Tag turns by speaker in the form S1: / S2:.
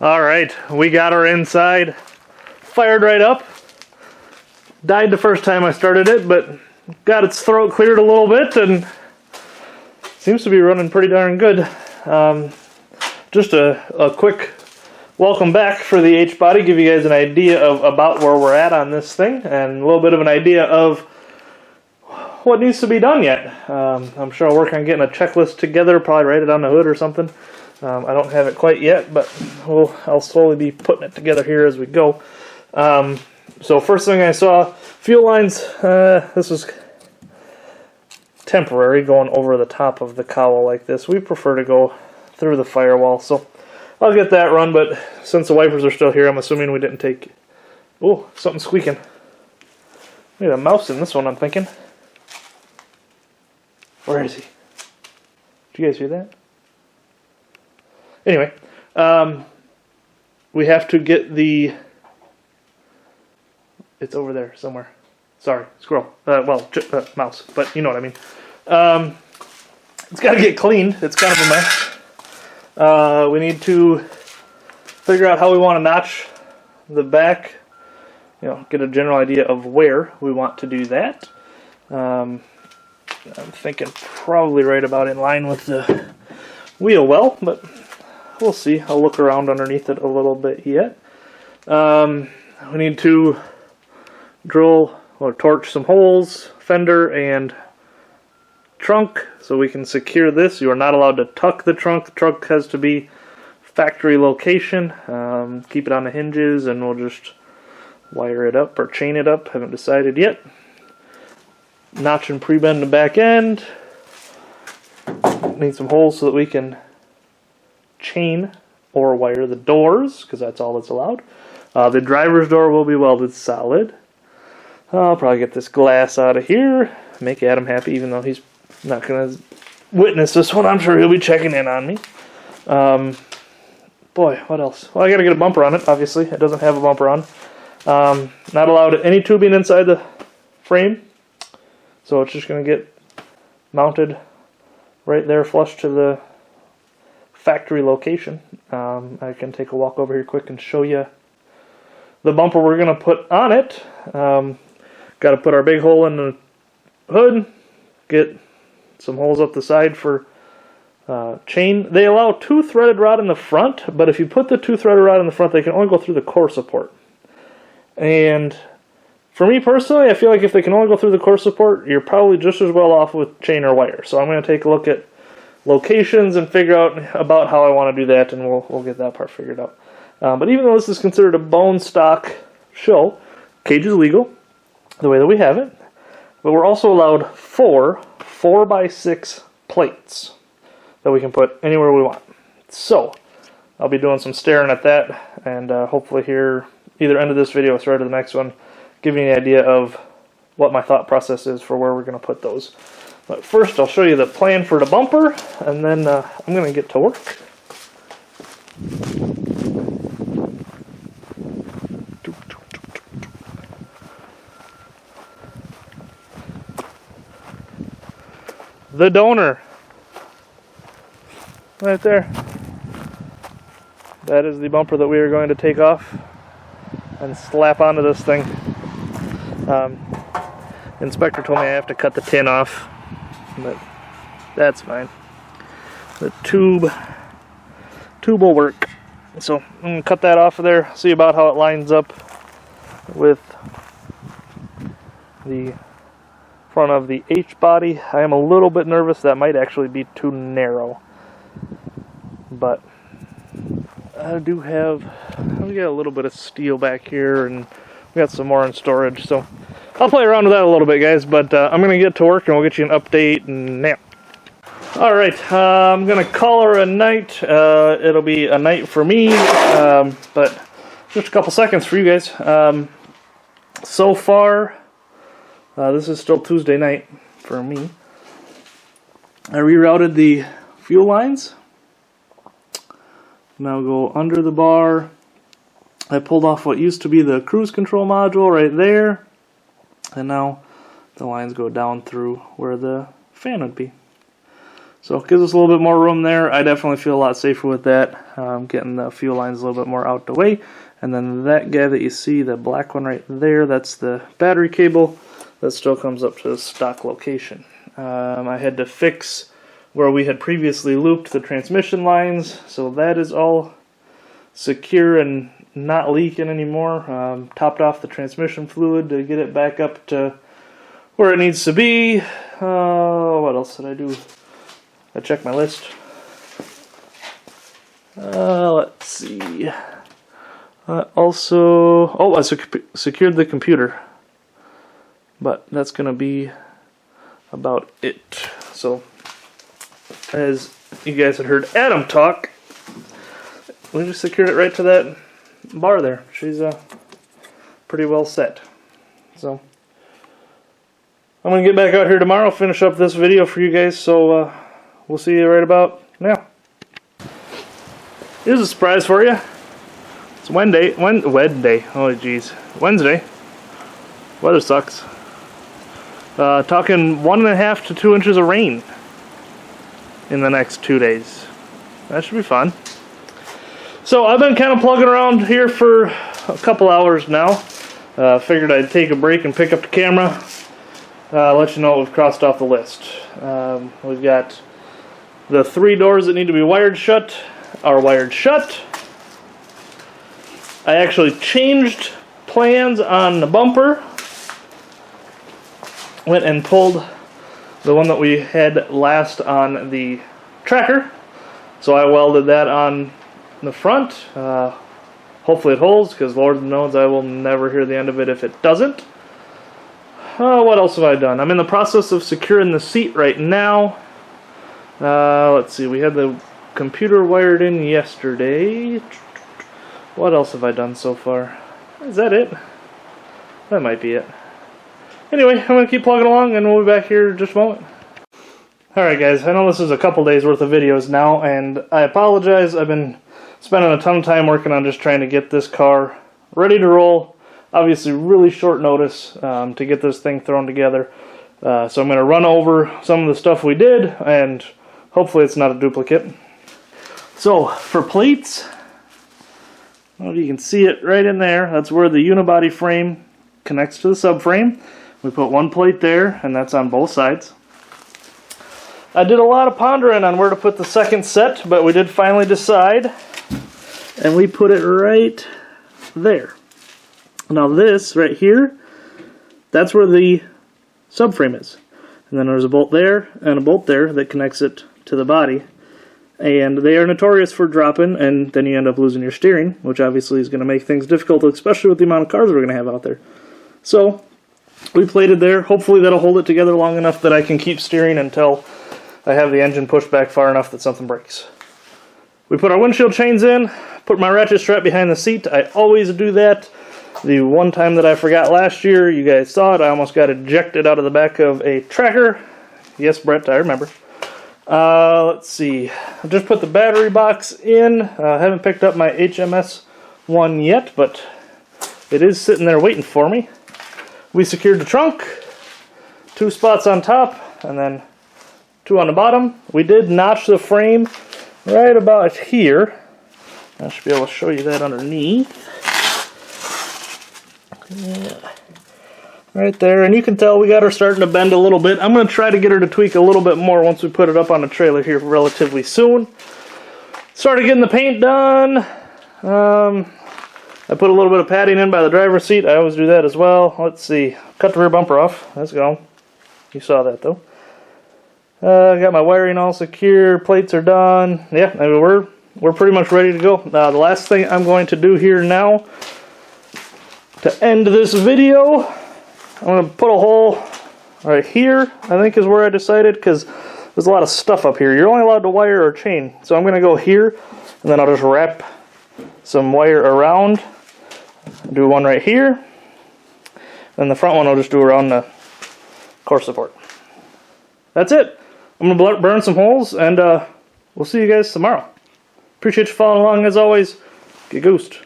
S1: Alright, we got our inside fired right up. Died the first time I started it, but got its throat cleared a little bit and seems to be running pretty darn good. Just a quick welcome back for the H-body, give you guys an idea of about where we're at on this thing and a little bit of an idea of what needs to be done yet. I'm sure I'll work on getting a checklist together, probably write it on the hood or something. I don't have it quite yet, but I'll slowly be putting it together here as we go. So first thing I saw, fuel lines. This was temporary, going over the top of the cowl like this. We prefer to go through the firewall, so I'll get that run, but since the wipers are still here, I'm assuming we didn't take... Oh, something's squeaking. We got a mouse in this one, I'm thinking. Where is he? Did you guys hear that? Anyway, we have to get the... It's over there somewhere. Sorry, squirrel. Mouse, but you know what I mean. It's got to get cleaned. It's kind of a mess. We need to figure out how we want to notch the back. You know, get a general idea of where we want to do that. I'm thinking probably right about in line with the wheel well, but we'll see. I'll look around underneath it a little bit yet. We need to drill or torch some holes, fender and trunk, so we can secure this. You are not allowed to tuck the trunk. The trunk has to be factory location. Keep it on the hinges and we'll just wire it up or chain it up. Haven't decided yet. Notch and pre-bend the back end. Need some holes so that we can chain or wire the doors, because that's all that's allowed. The driver's door will be welded solid. I'll probably get this glass out of here, make Adam happy, even though he's not going to witness this one. I'm sure he'll be checking in on me. Boy, what else? Well, I got to get a bumper on it, obviously. It doesn't have a bumper on. Not allowed any tubing inside the frame, so it's just going to get mounted right there flush to the factory location. I can take a walk over here quick and show you the bumper we're going to put on it. Got to put our big hole in the hood, get some holes up the side for chain. They allow 2 threaded rod in the front, but if you put the 2 threaded rod in the front, they can only go through the core support. And for me personally, I feel like if they can only go through the core support, you're probably just as well off with chain or wire. So I'm going to take a look at locations and figure out about how I want to do that, and we'll get that part figured out. But even though this is considered a bone stock show, cage is legal the way that we have it. But we're also allowed 4 4x6 plates that we can put anywhere we want. So I'll be doing some staring at that, and hopefully here, either end of this video or start of the next one, give you an idea of what my thought process is for where we're going to put those. But first I'll show you the plan for the bumper, and then I'm going to get to work. The donor. Right there. That is the bumper that we are going to take off and slap onto this thing. Inspector told me I have to cut the tin off, but that's fine. The tube will work. So I'm going to cut that off of there, see about how it lines up with the front of the H-body. I am a little bit nervous that might actually be too narrow, but we got a little bit of steel back here, and we got some more in storage, so I'll play around with that a little bit, guys, but I'm going to get to work and we'll get you an update now. Alright, I'm going to call her a night. It'll be a night for me, but just a couple seconds for you guys. So far, this is still Tuesday night for me. I rerouted the fuel lines. Now go under the bar. I pulled off what used to be the cruise control module right there. And now the lines go down through where the fan would be. So it gives us a little bit more room there. I definitely feel a lot safer with that. Getting the fuel lines a little bit more out the way. And then that guy that you see, the black one right there, that's the battery cable. That still comes up to the stock location. I had to fix where we had previously looped the transmission lines. So that is all secure and not leaking anymore. Topped off the transmission fluid to get it back up to where it needs to be. What else did I do? I checked my list. Let's see. I secured the computer. But that's going to be about it. So, as you guys had heard Adam talk, we just secured it right to that bar there. She's pretty well set. So, I'm going to get back out here tomorrow, finish up this video for you guys, so we'll see you right about now. Here's a surprise for you. It's Wednesday. Oh, geez. Wednesday. Weather sucks. Talking 1.5 to 2 inches of rain in the next 2 days. That should be fun. So I've been kind of plugging around here for a couple hours now. Figured I'd take a break and pick up the camera. Let you know what we've crossed off the list. We've got the 3 doors that need to be wired shut are wired shut. I actually changed plans on the bumper. Went and pulled the one that we had last on the tracker. So I welded that on the front. Hopefully it holds, because Lord knows I will never hear the end of it if it doesn't. What else have I done? I'm in the process of securing the seat right now. Let's see, we had the computer wired in yesterday. What else have I done so far? Is that it? That might be it. Anyway, I'm going to keep plugging along, and we'll be back here in just a moment. Alright guys, I know this is a couple days worth of videos now, and I apologize. I've been spending a ton of time working on just trying to get this car ready to roll. Obviously really short notice to get this thing thrown together. So I'm going to run over some of the stuff we did, and hopefully it's not a duplicate. So, for plates, well, you can see it right in there. That's where the unibody frame connects to the subframe. We put one plate there, and that's on both sides. I did a lot of pondering on where to put the second set, but we did finally decide, and we put it right there. Now this right here, that's where the subframe is. And then there's a bolt there and a bolt there that connects it to the body. And they are notorious for dropping, and then you end up losing your steering, which obviously is going to make things difficult, especially with the amount of cars we're going to have out there. So, we plated there. Hopefully that'll hold it together long enough that I can keep steering until I have the engine pushed back far enough that something breaks. We put our windshield chains in, put my ratchet strap behind the seat. I always do that. The one time that I forgot last year, you guys saw it, I almost got ejected out of the back of a tracker. Yes, Brett, I remember. Let's see. I just put the battery box in. I haven't picked up my HMS one yet, but it is sitting there waiting for me. We secured the trunk, 2 spots on top, and then 2 on the bottom. We did notch the frame right about here. I should be able to show you that underneath. Yeah. Right there, and you can tell we got her starting to bend a little bit. I'm going to try to get her to tweak a little bit more once we put it up on the trailer here relatively soon. Started getting the paint done. I put a little bit of padding in by the driver's seat. I always do that as well. Let's see. Cut the rear bumper off. Let's go. You saw that though. I got my wiring all secure. Plates are done. Yeah, I mean, we're pretty much ready to go. The last thing I'm going to do here now to end this video, I'm going to put a hole right here, I think is where I decided, because there's a lot of stuff up here. You're only allowed to wire or chain. So I'm going to go here, and then I'll just wrap some wire around. Do one right here. And the front one I'll just do around the core support. That's it. I'm going to burn some holes, and we'll see you guys tomorrow. Appreciate you following along as always. Get goosed.